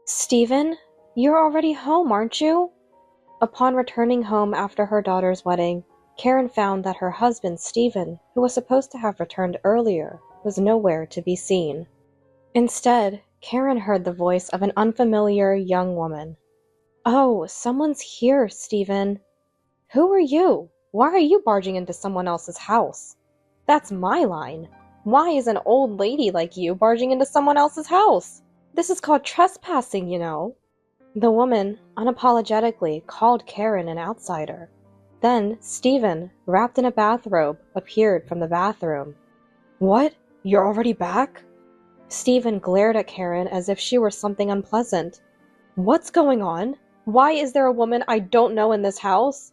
Stephen, you're already home, aren't you? Upon returning home after her daughter's wedding, Karen found that her husband, Stephen, who was supposed to have returned earlier, was nowhere to be seen. Instead, Karen heard the voice of an unfamiliar young woman. "Oh, someone's here, Stephen." "Who are you? Why are you barging into someone else's house?" "That's my line. Why is an old lady like you barging into someone else's house? This is called trespassing, you know." The woman unapologetically called Karen an outsider. Then Stephen, wrapped in a bathrobe, appeared from the bathroom. "What? You're already back?" Stephen glared at Karen as if she were something unpleasant. "What's going on? Why is there a woman I don't know in this house?"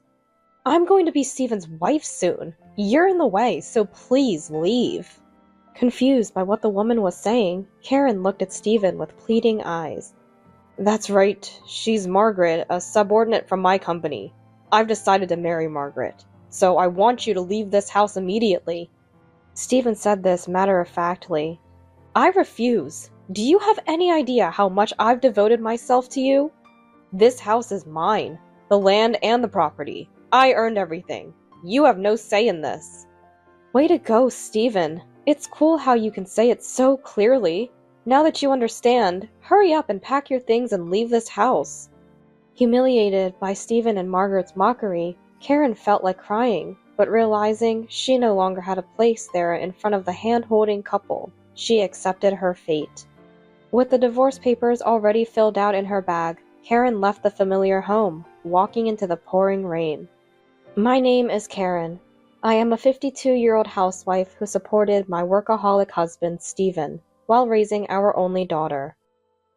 "I'm going to be Stephen's wife soon. You're in the way, so please leave." Confused by what the woman was saying, Karen looked at Stephen with pleading eyes. "That's right. She's Margaret, a subordinate from my company. I've decided to marry Margaret, so I want you to leave this house immediately." Stephen said this matter-of-factly. "I refuse. Do you have any idea how much I've devoted myself to you? This house is mine, the land and the property. I earned everything. You have no say in this." "Way to go, Stephen. It's cool how you can say it so clearly. Now that you understand, hurry up and pack your things and leave this house." Humiliated by Stephen and Margaret's mockery, Karen felt like crying, but realizing she no longer had a place there in front of the hand-holding couple, she accepted her fate. With the divorce papers already filled out in her bag, Karen left the familiar home, walking into the pouring rain. "My name is Karen. I am a 52-year-old housewife who supported my workaholic husband, Stephen, while raising our only daughter.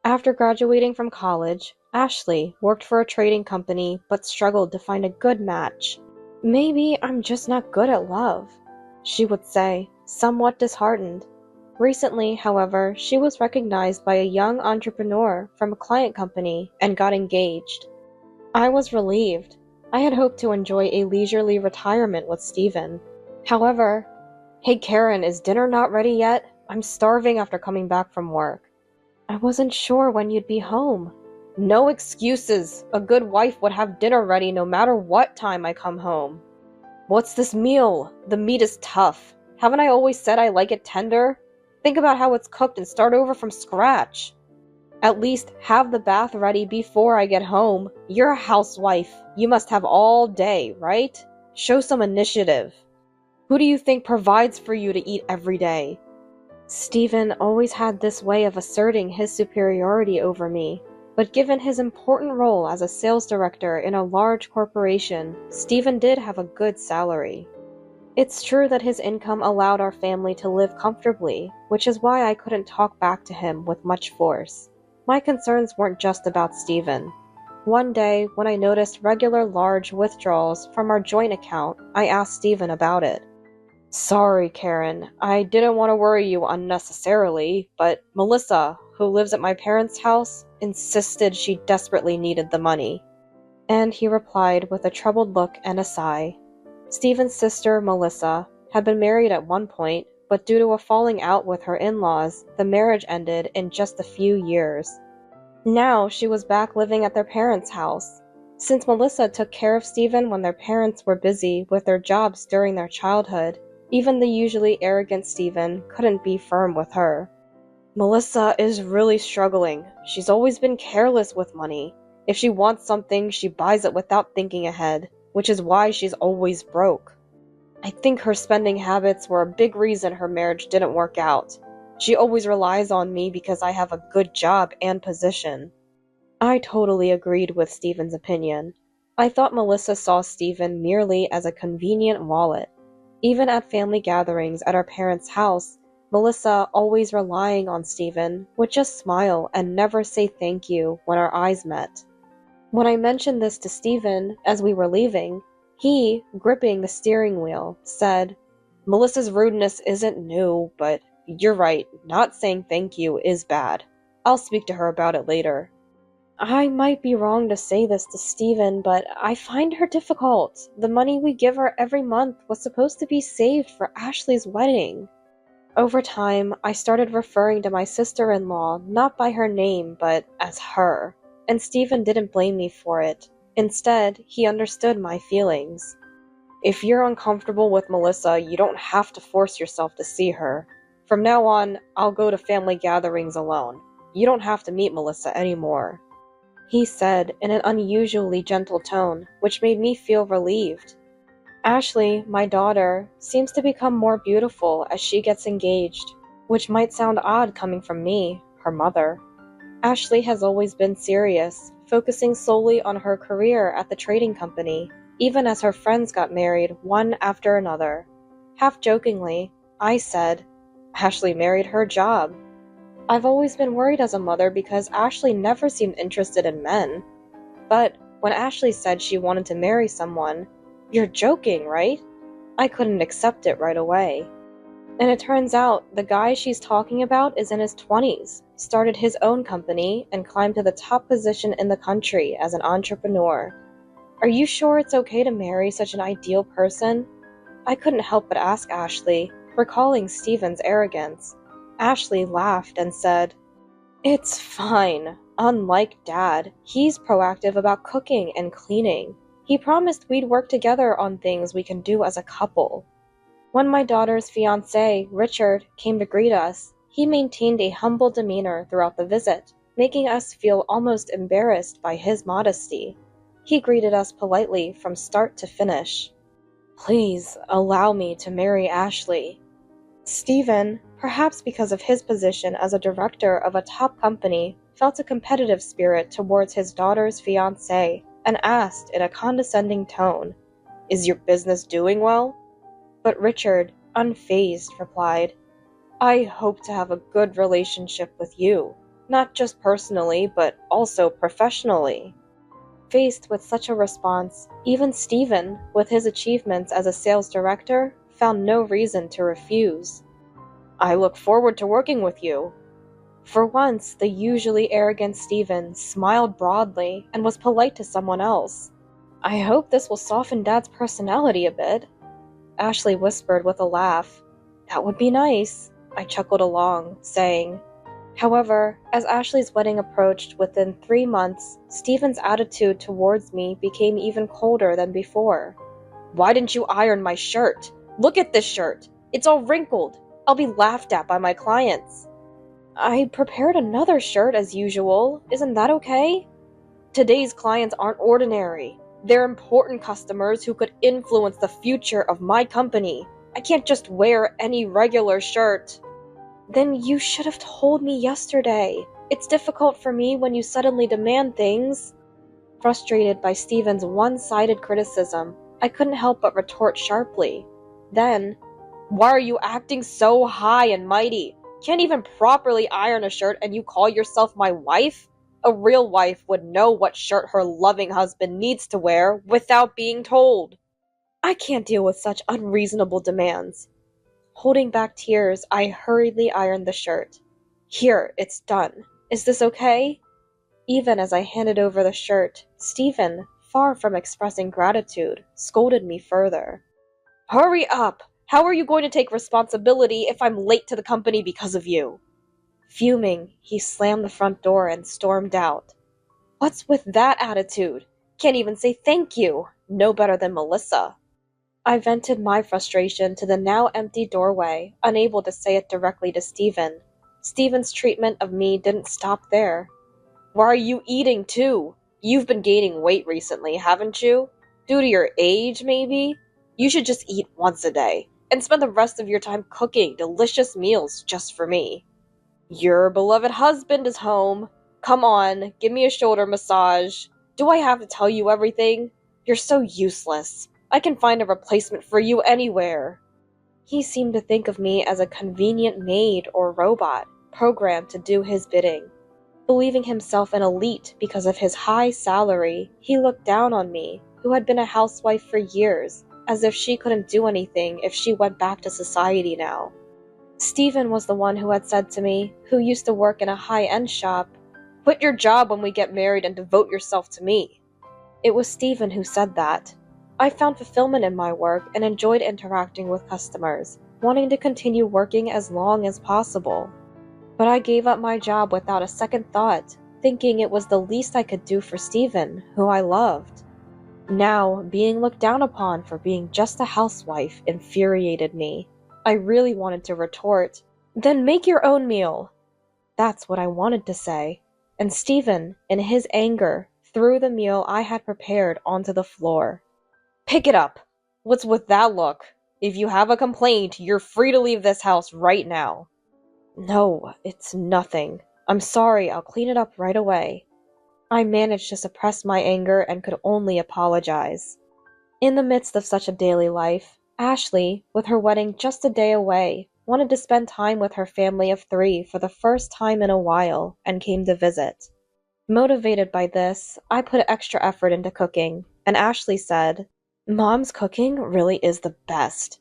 After graduating from college, Ashley worked for a trading company but struggled to find a good match. Maybe I'm just not good at love," she would say, somewhat disheartened. Recently, however, she was recognized by a young entrepreneur from a client company and got engaged. I was relieved. I had hoped to enjoy a leisurely retirement with Stephen. However, "Hey Karen, is dinner not ready yet? I'm starving after coming back from work." "I wasn't sure when you'd be home." "No excuses! A good wife would have dinner ready no matter what time I come home." "What's this meal? The meat is tough. Haven't I always said I like it tender? Think about how it's cooked and start over from scratch. At least have the bath ready before I get home. You're a housewife. You must have all day, right? Show some initiative. Who do you think provides for you to eat every day?" Stephen always had this way of asserting his superiority over me, but given his important role as a sales director in a large corporation, Stephen did have a good salary. It's true that his income allowed our family to live comfortably, which is why I couldn't talk back to him with much force. My concerns weren't just about Stephen. One day, when I noticed regular large withdrawals from our joint account, I asked Stephen about it. "Sorry, Karen. I didn't want to worry you unnecessarily, but Melissa, who lives at my parents' house, insisted she desperately needed the money." And he replied with a troubled look and a sigh. Stephen's sister, Melissa, had been married at one point, but due to a falling out with her in-laws, the marriage ended in just a few years. Now she was back living at their parents' house. Since Melissa took care of Stephen when their parents were busy with their jobs during their childhood, even the usually arrogant Stephen couldn't be firm with her. "Melissa is really struggling. She's always been careless with money. If she wants something, she buys it without thinking ahead, which is why she's always broke. I think her spending habits were a big reason her marriage didn't work out. She always relies on me because I have a good job and position." I totally agreed with Stephen's opinion. I thought Melissa saw Stephen merely as a convenient wallet. Even at family gatherings at our parents' house, Melissa, always relying on Stephen, would just smile and never say thank you when our eyes met. When I mentioned this to Stephen as we were leaving, he, gripping the steering wheel, said, "Melissa's rudeness isn't new, but you're right, not saying thank you is bad. I'll speak to her about it later." I might be wrong to say this to Stephen, but I find her difficult. The money we give her every month was supposed to be saved for Ashley's wedding. Over time, I started referring to my sister-in-law not by her name, but as her, and Stephen didn't blame me for it. Instead, he understood my feelings. If you're uncomfortable with Melissa, you don't have to force yourself to see her. From now on, I'll go to family gatherings alone. You don't have to meet Melissa anymore, he said in an unusually gentle tone, which made me feel relieved. Ashley, my daughter, seems to become more beautiful as she gets engaged, which might sound odd coming from me, her mother. Ashley has always been serious, focusing solely on her career at the trading company, even as her friends got married one after another. Half jokingly, I said, Ashley married her job. I've always been worried as a mother because Ashley never seemed interested in men. But when Ashley said she wanted to marry someone, you're joking, right? I couldn't accept it right away. And it turns out the guy she's talking about is in his 20s, started his own company, and climbed to the top position in the country as an entrepreneur. Are you sure it's okay to marry such an ideal person? I couldn't help but ask Ashley, recalling Stephen's arrogance. Ashley laughed and said, It's fine. Unlike Dad, he's proactive about cooking and cleaning. He promised we'd work together on things we can do as a couple. When my daughter's fiancé, Richard, came to greet us, he maintained a humble demeanor throughout the visit, making us feel almost embarrassed by his modesty. He greeted us politely from start to finish. Please allow me to marry Ashley. Stephen, perhaps because of his position as a director of a top company, felt a competitive spirit towards his daughter's fiancé and asked in a condescending tone, Is your business doing well? But Richard, unfazed, replied, I hope to have a good relationship with you, not just personally, but also professionally. Faced with such a response, even Stephen, with his achievements as a sales director, found no reason to refuse. I look forward to working with you. For once, the usually arrogant Stephen smiled broadly and was polite to someone else. I hope this will soften Dad's personality a bit, Ashley whispered with a laugh. That would be nice, I chuckled along, saying. However, as Ashley's wedding approached within 3 months, Stephen's attitude towards me became even colder than before. Why didn't you iron my shirt? Look at this shirt. It's all wrinkled. I'll be laughed at by my clients. I prepared another shirt as usual. Isn't that okay? Today's clients aren't ordinary. They're important customers who could influence the future of my company. I can't just wear any regular shirt. Then you should have told me yesterday. It's difficult for me when you suddenly demand things. Frustrated by Stephen's one-sided criticism, I couldn't help but retort sharply. Then, why are you acting so high and mighty? Can't even properly iron a shirt and you call yourself my wife? A real wife would know what shirt her loving husband needs to wear without being told. I can't deal with such unreasonable demands. Holding back tears, I hurriedly ironed the shirt. Here, it's done. Is this okay? Even as I handed over the shirt, Stephen, far from expressing gratitude, scolded me further. Hurry up! How are you going to take responsibility if I'm late to the company because of you? Fuming, he slammed the front door and stormed out. What's with that attitude? Can't even say thank you. No better than Melissa. I vented my frustration to the now empty doorway, unable to say it directly to Stephen. Stephen's treatment of me didn't stop there. Why are you eating too? You've been gaining weight recently, haven't you? Due to your age, maybe? You should just eat once a day, and spend the rest of your time cooking delicious meals just for me. Your beloved husband is home. Come on, give me a shoulder massage. Do I have to tell you everything? You're so useless. I can find a replacement for you anywhere. He seemed to think of me as a convenient maid or robot, programmed to do his bidding. Believing himself an elite because of his high salary, he looked down on me, who had been a housewife for years, as if she couldn't do anything if she went back to society now. Stephen was the one who had said to me, who used to work in a high-end shop, Quit your job when we get married and devote yourself to me. It was Stephen who said that. I found fulfillment in my work and enjoyed interacting with customers, wanting to continue working as long as possible. But I gave up my job without a second thought, thinking it was the least I could do for Stephen, who I loved. Now, being looked down upon for being just a housewife infuriated me. I really wanted to retort, "Then make your own meal." That's what I wanted to say. And Stephen, in his anger, threw the meal I had prepared onto the floor. "Pick it up! What's with that look? If you have a complaint, you're free to leave this house right now." "No, it's nothing. I'm sorry, I'll clean it up right away." I managed to suppress my anger and could only apologize. In the midst of such a daily life, Ashley, with her wedding just a day away, wanted to spend time with her family of 3 for the first time in a while and came to visit. Motivated by this, I put extra effort into cooking, and Ashley said, "Mom's cooking really is the best."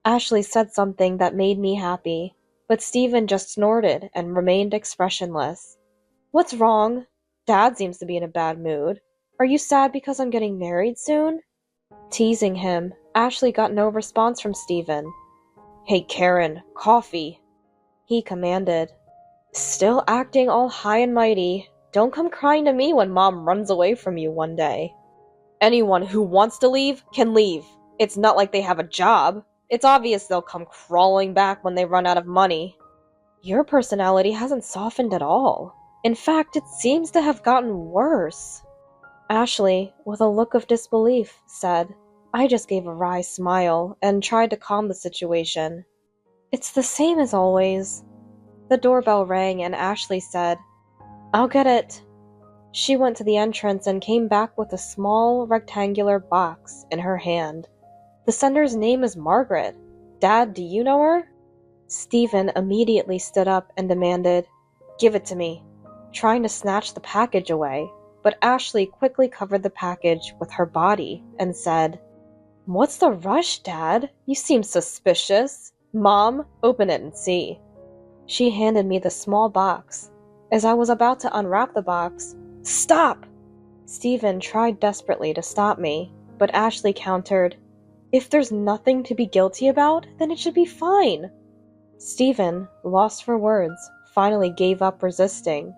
Ashley said something that made me happy, but Stephen just snorted and remained expressionless. "What's wrong? Dad seems to be in a bad mood. Are you sad because I'm getting married soon?" Teasing him, Ashley got no response from Stephen. "Hey Karen, coffee," he commanded. "Still acting all high and mighty. Don't come crying to me when Mom runs away from you one day." "Anyone who wants to leave can leave. It's not like they have a job. It's obvious they'll come crawling back when they run out of money." "Your personality hasn't softened at all. In fact, it seems to have gotten worse." Ashley, with a look of disbelief, said. I just gave a wry smile and tried to calm the situation. "It's the same as always." The doorbell rang and Ashley said, "I'll get it." She went to the entrance and came back with a small rectangular box in her hand. "The sender's name is Margaret. Dad, do you know her?" Stephen immediately stood up and demanded, "Give it to me," trying to snatch the package away, but Ashley quickly covered the package with her body and said, "What's the rush, Dad? You seem suspicious. Mom, open it and see." She handed me the small box. As I was about to unwrap the box, "Stop!" Stephen tried desperately to stop me, but Ashley countered, "If there's nothing to be guilty about, then it should be fine." Stephen, lost for words, finally gave up resisting.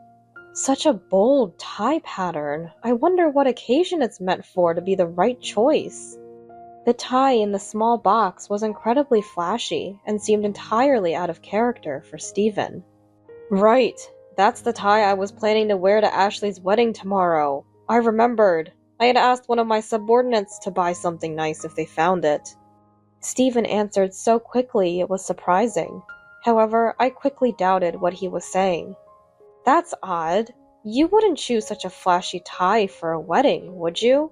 Such a bold tie pattern. I wonder what occasion it's meant for to be the right choice. The tie in the small box was incredibly flashy and seemed entirely out of character for Stephen. "Right, that's the tie I was planning to wear to Ashley's wedding tomorrow. I remembered. I had asked one of my subordinates to buy something nice if they found it." Stephen answered so quickly it was surprising. However, I quickly doubted what he was saying. "That's odd. You wouldn't choose such a flashy tie for a wedding, would you?"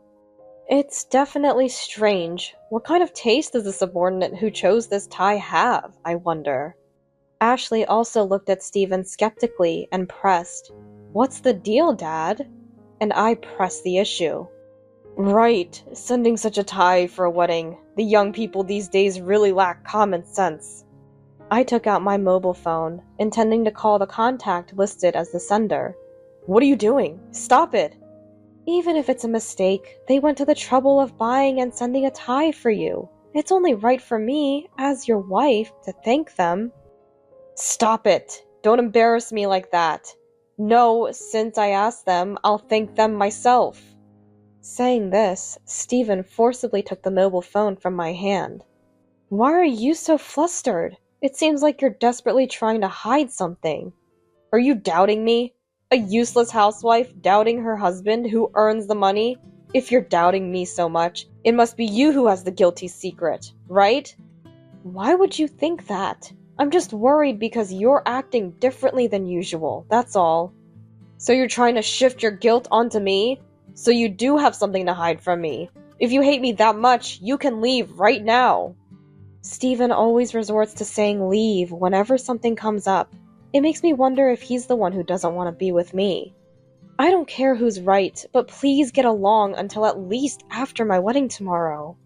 "It's definitely strange. What kind of taste does the subordinate who chose this tie have, I wonder?" Ashley also looked at Stephen skeptically and pressed, "What's the deal, Dad?" And I pressed the issue. "Right, sending such a tie for a wedding. The young people these days really lack common sense." I took out my mobile phone, intending to call the contact listed as the sender. "What are you doing? Stop it!" "Even if it's a mistake, they went to the trouble of buying and sending a tie for you. It's only right for me, as your wife, to thank them." "Stop it! Don't embarrass me like that. No, since I asked them, I'll thank them myself." Saying this, Stephen forcibly took the mobile phone from my hand. "Why are you so flustered? It seems like you're desperately trying to hide something. Are you doubting me? A useless housewife doubting her husband who earns the money? If you're doubting me so much, it must be you who has the guilty secret, right?" "Why would you think that? I'm just worried because you're acting differently than usual, that's all." "So you're trying to shift your guilt onto me? So you do have something to hide from me. If you hate me that much, you can leave right now." Stephen always resorts to saying leave whenever something comes up. It makes me wonder if he's the one who doesn't want to be with me. I don't care who's right, but please get along until at least after my wedding tomorrow.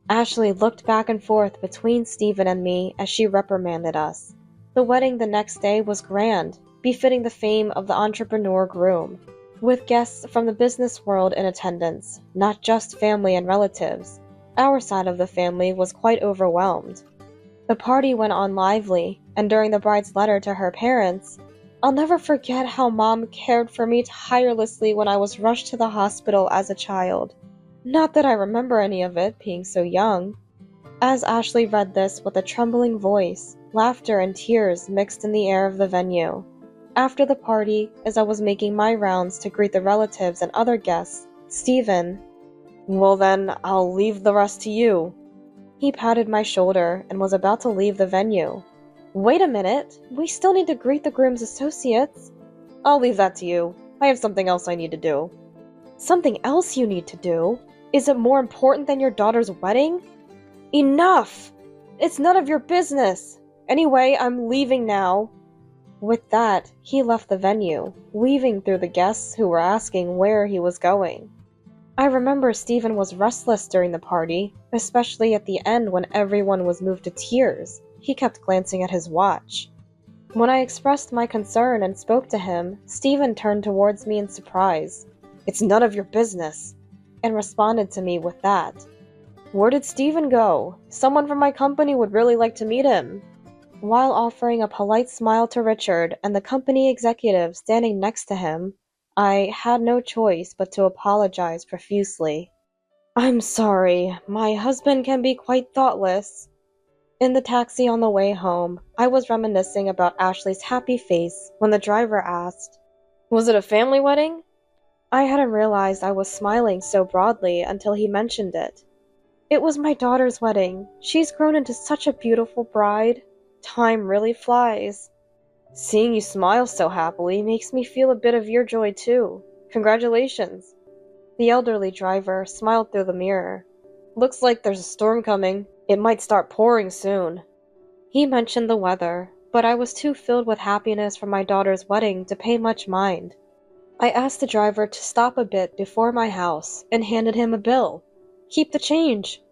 Ashley looked back and forth between Stephen and me as she reprimanded us. The wedding the next day was grand, befitting the fame of the entrepreneur groom, with guests from the business world in attendance, not just family and relatives. Our side of the family was quite overwhelmed. The party went on lively, and during the bride's letter to her parents, I'll never forget how Mom cared for me tirelessly when I was rushed to the hospital as a child. Not that I remember any of it, being so young. As Ashley read this with a trembling voice, laughter and tears mixed in the air of the venue. After the party, as I was making my rounds to greet the relatives and other guests, Stephen, "Well then, I'll leave the rest to you." He patted my shoulder and was about to leave the venue. "Wait a minute, we still need to greet the groom's associates." "I'll leave that to you. I have something else I need to do." "Something else you need to do? Is it more important than your daughter's wedding?" "Enough! It's none of your business! Anyway, I'm leaving now." With that, he left the venue, weaving through the guests who were asking where he was going. I remember Stephen was restless during the party, especially at the end when everyone was moved to tears. He kept glancing at his watch. When I expressed my concern and spoke to him, Stephen turned towards me in surprise. "It's none of your business," and responded to me with that. "Where did Stephen go? Someone from my company would really like to meet him." While offering a polite smile to Richard and the company executive standing next to him, I had no choice but to apologize profusely. "I'm sorry, my husband can be quite thoughtless." In the taxi on the way home, I was reminiscing about Ashley's happy face when the driver asked, "Was it a family wedding?" I hadn't realized I was smiling so broadly until he mentioned it. "It was my daughter's wedding. She's grown into such a beautiful bride. Time really flies." "Seeing you smile so happily makes me feel a bit of your joy too. Congratulations." The elderly driver smiled through the mirror. "Looks like there's a storm coming. It might start pouring soon." He mentioned the weather, but I was too filled with happiness for my daughter's wedding to pay much mind. I asked the driver to stop a bit before my house and handed him a bill. "Keep the change."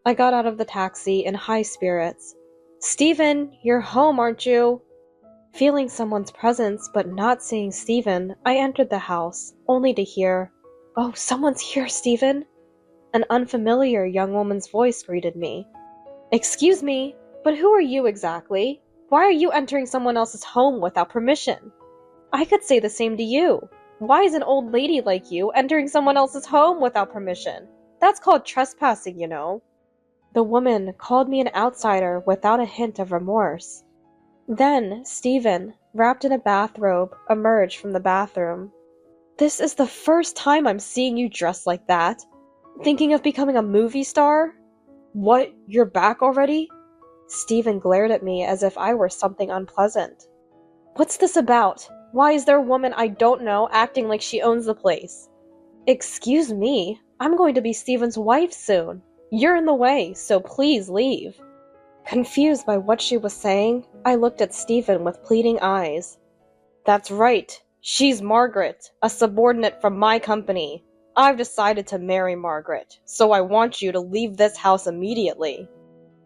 I got out of the taxi in high spirits. "Stephen, you're home, aren't you?" Feeling someone's presence but not seeing Stephen, I entered the house, only to hear, "Oh, someone's here, Stephen." An unfamiliar young woman's voice greeted me. "Excuse me, but who are you exactly? Why are you entering someone else's home without permission?" I could say the same to you. Why is an old lady like you entering someone else's home without permission? That's called trespassing, you know. The woman called me an outsider without a hint of remorse. Then Stephen, wrapped in a bathrobe, emerged from the bathroom. "This is the first time I'm seeing you dressed like that. Thinking of becoming a movie star?" "What, you're back already?" Stephen glared at me as if I were something unpleasant. "What's this about? Why is there a woman I don't know acting like she owns the place?" "Excuse me, I'm going to be Stephen's wife soon. You're in the way, so please leave." Confused by what she was saying, I looked at Stephen with pleading eyes. "That's right. She's Margaret, a subordinate from my company. I've decided to marry Margaret, so I want you to leave this house immediately."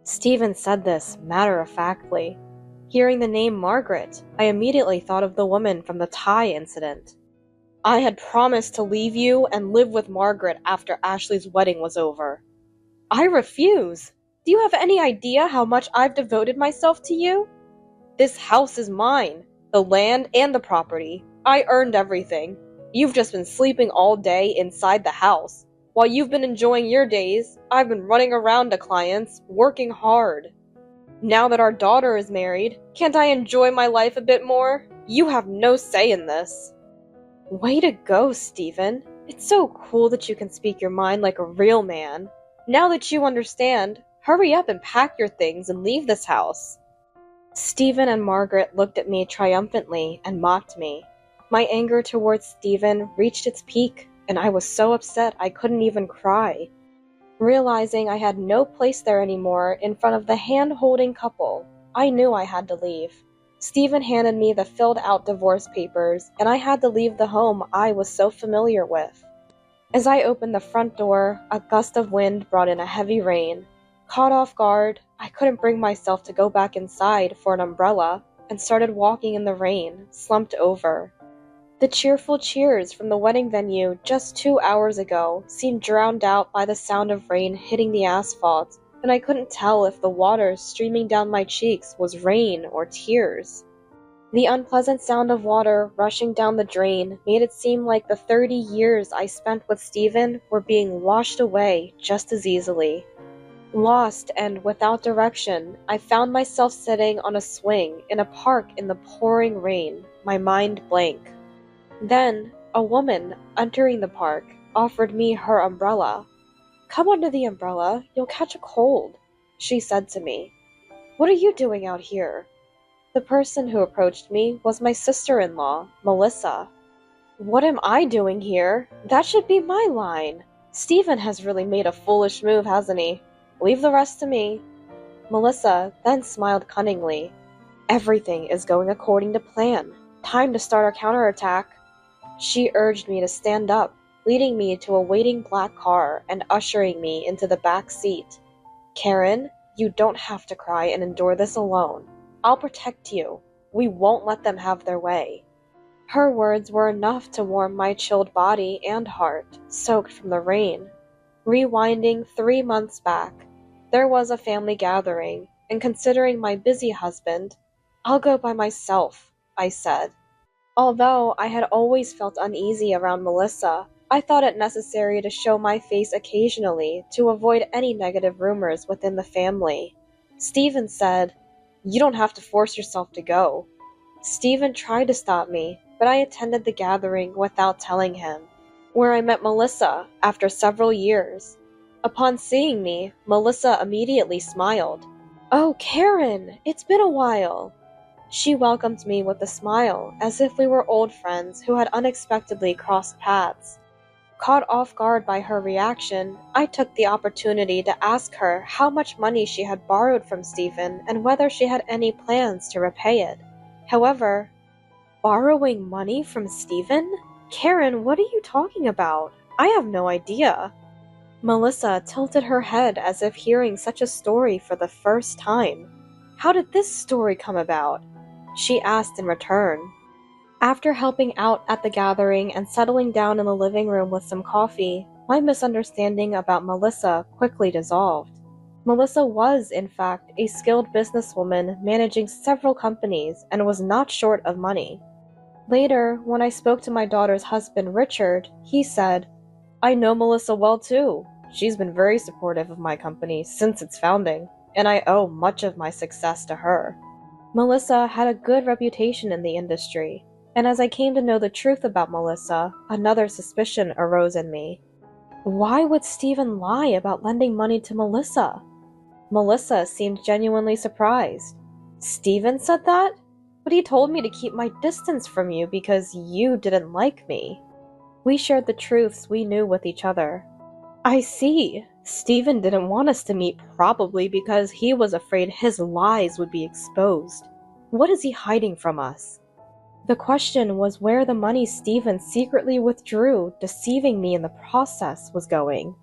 Stephen said this matter-of-factly. Hearing the name Margaret, I immediately thought of the woman from the tie incident. "I had promised to leave you and live with Margaret after Ashley's wedding was over." "I refuse! Do you have any idea how much I've devoted myself to you? This house is mine, the land and the property. I earned everything. You've just been sleeping all day inside the house. While you've been enjoying your days, I've been running around to clients, working hard. Now that our daughter is married, can't I enjoy my life a bit more? You have no say in this." Way to go, Stephen. It's so cool that you can speak your mind like a real man. Now that you understand, hurry up and pack your things and leave this house. Stephen and Margaret looked at me triumphantly and mocked me. My anger towards Stephen reached its peak, and I was so upset I couldn't even cry. Realizing I had no place there anymore in front of the hand-holding couple, I knew I had to leave. Stephen handed me the filled-out divorce papers, and I had to leave the home I was so familiar with. As I opened the front door, a gust of wind brought in a heavy rain. Caught off guard, I couldn't bring myself to go back inside for an umbrella, and started walking in the rain, slumped over. The cheerful cheers from the wedding venue just 2 hours ago seemed drowned out by the sound of rain hitting the asphalt, and I couldn't tell if the water streaming down my cheeks was rain or tears. The unpleasant sound of water rushing down the drain made it seem like the 30 years I spent with Stephen were being washed away just as easily. Lost and without direction, I found myself sitting on a swing in a park in the pouring rain, my mind blank. Then, a woman, entering the park, offered me her umbrella. "Come under the umbrella, you'll catch a cold," she said to me. "What are you doing out here?" The person who approached me was my sister-in-law, Melissa. "What am I doing here? That should be my line. Stephen has really made a foolish move, hasn't he? Leave the rest to me." Melissa then smiled cunningly. "Everything is going according to plan. Time to start our counterattack." She urged me to stand up, leading me to a waiting black car and ushering me into the back seat. "Karen, you don't have to cry and endure this alone. I'll protect you. We won't let them have their way." Her words were enough to warm my chilled body and heart, soaked from the rain. Rewinding 3 months back, there was a family gathering, and considering my busy husband, "I'll go by myself," I said. Although I had always felt uneasy around Melissa, I thought it necessary to show my face occasionally to avoid any negative rumors within the family. Stephen said, "You don't have to force yourself to go." Stephen tried to stop me, but I attended the gathering without telling him, where I met Melissa after several years. Upon seeing me, Melissa immediately smiled. "Oh, Karen, it's been a while." She welcomed me with a smile, as if we were old friends who had unexpectedly crossed paths. Caught off guard by her reaction, I took the opportunity to ask her how much money she had borrowed from Stephen and whether she had any plans to repay it. However, borrowing money from Stephen? Karen, what are you talking about? I have no idea. Melissa tilted her head as if hearing such a story for the first time. "How did this story come about?" she asked in return. After helping out at the gathering and settling down in the living room with some coffee, my misunderstanding about Melissa quickly dissolved. Melissa was, in fact, a skilled businesswoman managing several companies and was not short of money. Later, when I spoke to my daughter's husband, Richard, he said, "I know Melissa well too. She's been very supportive of my company since its founding, and I owe much of my success to her." Melissa had a good reputation in the industry, and as I came to know the truth about Melissa, another suspicion arose in me. Why would Stephen lie about lending money to Melissa? Melissa seemed genuinely surprised. "Stephen said that? But he told me to keep my distance from you because you didn't like me." We shared the truths we knew with each other. "I see. Stephen didn't want us to meet probably because he was afraid his lies would be exposed. What is he hiding from us?" The question was where the money Stephen secretly withdrew, deceiving me in the process, was going.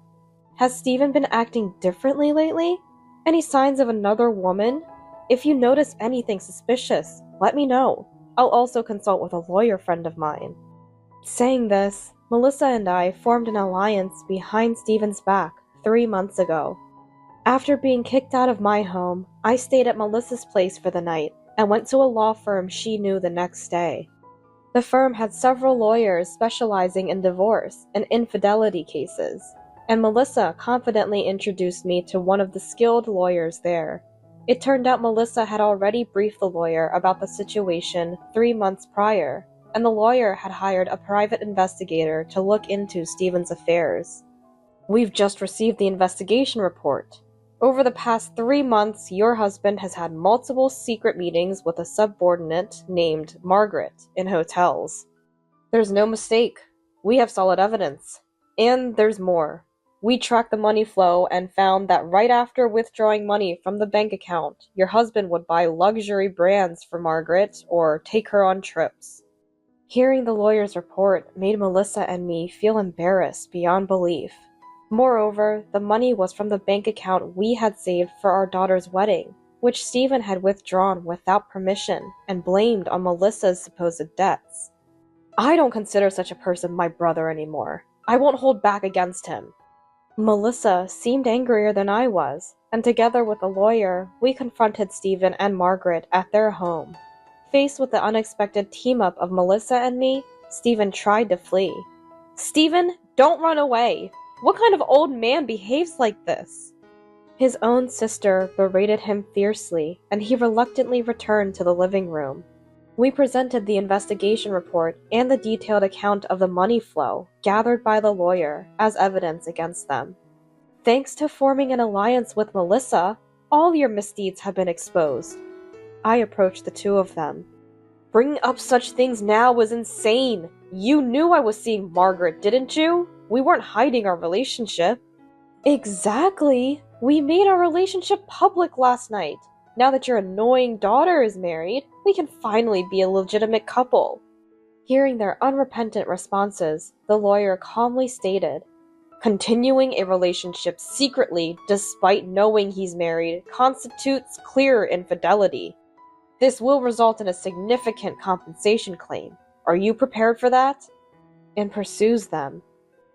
Has Stephen been acting differently lately? Any signs of another woman? If you notice anything suspicious, let me know. I'll also consult with a lawyer friend of mine. Saying this, Melissa and I formed an alliance behind Stephen's back 3 months ago. After being kicked out of my home, I stayed at Melissa's place for the night and went to a law firm she knew the next day. The firm had several lawyers specializing in divorce and infidelity cases, and Melissa confidently introduced me to one of the skilled lawyers there. It turned out Melissa had already briefed the lawyer about the situation 3 months prior, and the lawyer had hired a private investigator to look into Stephen's affairs. "We've just received the investigation report. Over the past 3 months, your husband has had multiple secret meetings with a subordinate named Margaret in hotels. There's no mistake. We have solid evidence. And there's more. We tracked the money flow and found that right after withdrawing money from the bank account, your husband would buy luxury brands for Margaret or take her on trips." Hearing the lawyer's report made Melissa and me feel embarrassed beyond belief. Moreover, the money was from the bank account we had saved for our daughter's wedding, which Stephen had withdrawn without permission and blamed on Melissa's supposed debts. "I don't consider such a person my brother anymore. I won't hold back against him." Melissa seemed angrier than I was. and together with a lawyer, we confronted Stephen and Margaret at their home. Faced with the unexpected team-up of Melissa and me, Stephen tried to flee. "Stephen, don't run away! What kind of old man behaves like this?" His own sister berated him fiercely, and he reluctantly returned to the living room. We presented the investigation report and the detailed account of the money flow gathered by the lawyer as evidence against them. "Thanks to forming an alliance with Melissa, all your misdeeds have been exposed." I approached the two of them. "Bringing up such things now was insane. You knew I was seeing Margaret, didn't you? We weren't hiding our relationship." "Exactly. We made our relationship public last night. Now that your annoying daughter is married, we can finally be a legitimate couple." Hearing their unrepentant responses, the lawyer calmly stated, "Continuing a relationship secretly despite knowing he's married constitutes clear infidelity. This will result in a significant compensation claim. Are you prepared for that?" And pursues them.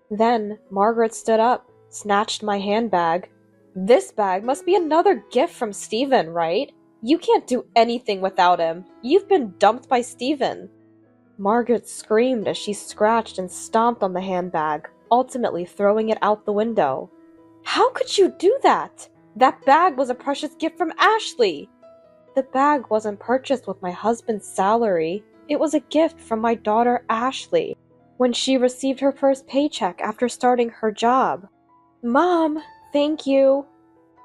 Then Margaret stood up, snatched my handbag. "This bag must be another gift from Stephen, right? You can't do anything without him. You've been dumped by Stephen." Margaret screamed as she scratched and stomped on the handbag, ultimately throwing it out the window. "How could you do that? That bag was a precious gift from Ashley." "The bag wasn't purchased with my husband's salary. It was a gift from my daughter Ashley when she received her first paycheck after starting her job." "Mom, thank you."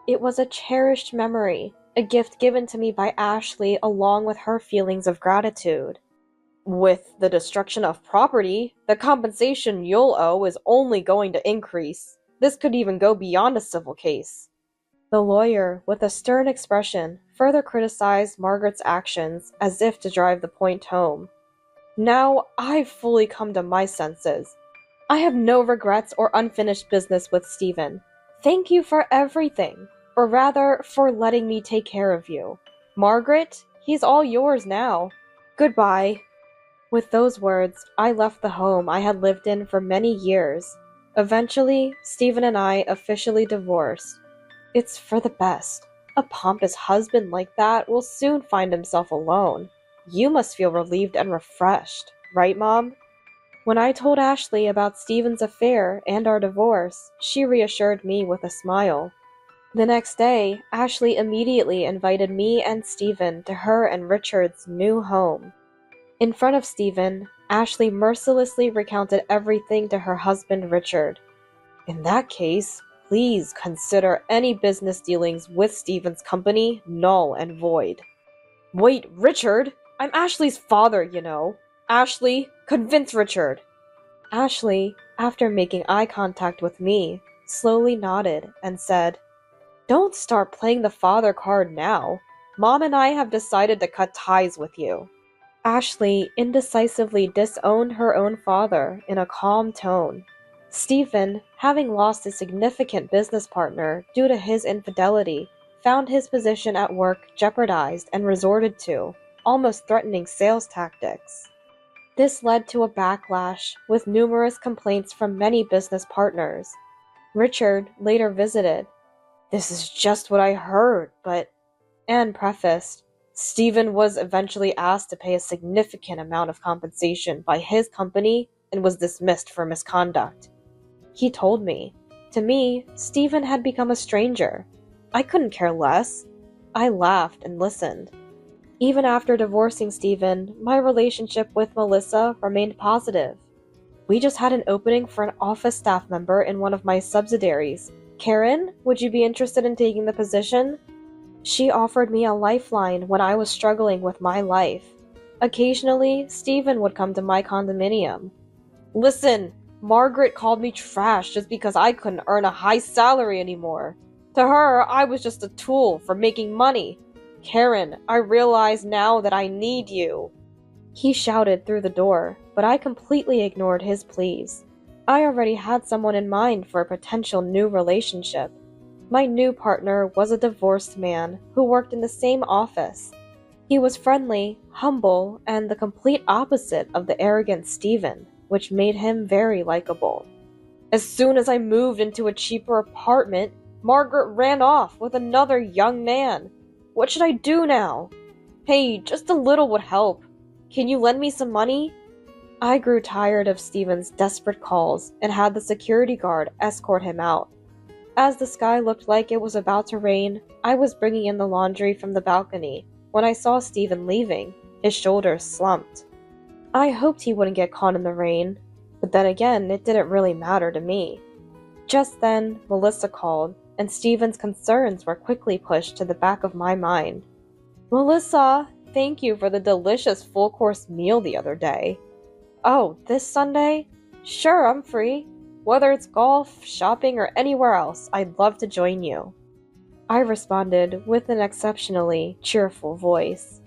"It was a cherished memory, a gift given to me by Ashley along with her feelings of gratitude." "With the destruction of property, the compensation you'll owe is only going to increase. This could even go beyond a civil case." The lawyer, with a stern expression, further criticized Margaret's actions as if to drive the point home. "Now I've fully come to my senses. I have no regrets or unfinished business with Stephen. Thank you for everything, or rather, for letting me take care of you. Margaret, he's all yours now. Goodbye." With those words, I left the home I had lived in for many years. Eventually, Stephen and I officially divorced. It's for the best. A pompous husband like that will soon find himself alone. You must feel relieved and refreshed, right, Mom? When I told Ashley about Stephen's affair and our divorce, she reassured me with a smile. The next day, Ashley immediately invited me and Stephen to her and Richard's new home. In front of Stephen, Ashley mercilessly recounted everything to her husband Richard. "In that case, please consider any business dealings with Stephen's company null and void." "Wait, Richard! I'm Ashley's father, you know. Ashley, convince Richard." Ashley, after making eye contact with me, slowly nodded and said, "Don't start playing the father card now. Mom and I have decided to cut ties with you." Ashley indecisively disowned her own father in a calm tone. Stephen, having lost a significant business partner due to his infidelity, found his position at work jeopardized and resorted to, almost threatening sales tactics. This led to a backlash, with numerous complaints from many business partners. Richard later visited. "This is just what I heard, but..." and prefaced, "Stephen was eventually asked to pay a significant amount of compensation by his company and was dismissed for misconduct." He told me. To me, Stephen had become a stranger. I couldn't care less. I laughed and listened. Even after divorcing Stephen, my relationship with Melissa remained positive. We just had an opening for an office staff member in one of my subsidiaries. "Karen, would you be interested in taking the position?" She offered me a lifeline when I was struggling with my life. Occasionally, Stephen would come to my condominium. "Listen, Margaret called me trash just because I couldn't earn a high salary anymore. To her, I was just a tool for making money. Karen, I realize now that I need you." He shouted through the door, but I completely ignored his pleas. I already had someone in mind for a potential new relationship. My new partner was a divorced man who worked in the same office. He was friendly, humble, and the complete opposite of the arrogant Stephen, which made him very likable. "As soon as I moved into a cheaper apartment, Margaret ran off with another young man. What should I do now? Hey, just a little would help. Can you lend me some money? I grew tired of Stephen's desperate calls and had the security guard escort him out. As the sky looked like it was about to rain, I was bringing in the laundry from the balcony when I saw Stephen leaving. His shoulders slumped. I hoped he wouldn't get caught in the rain, but then again, it didn't really matter to me. Just then, Melissa called, and Stephen's concerns were quickly pushed to the back of my mind. Melissa, thank you for the delicious full-course meal the other day. Oh, this Sunday? Sure, I'm free. Whether it's golf, shopping, or anywhere else, I'd love to join you. I responded with an exceptionally cheerful voice.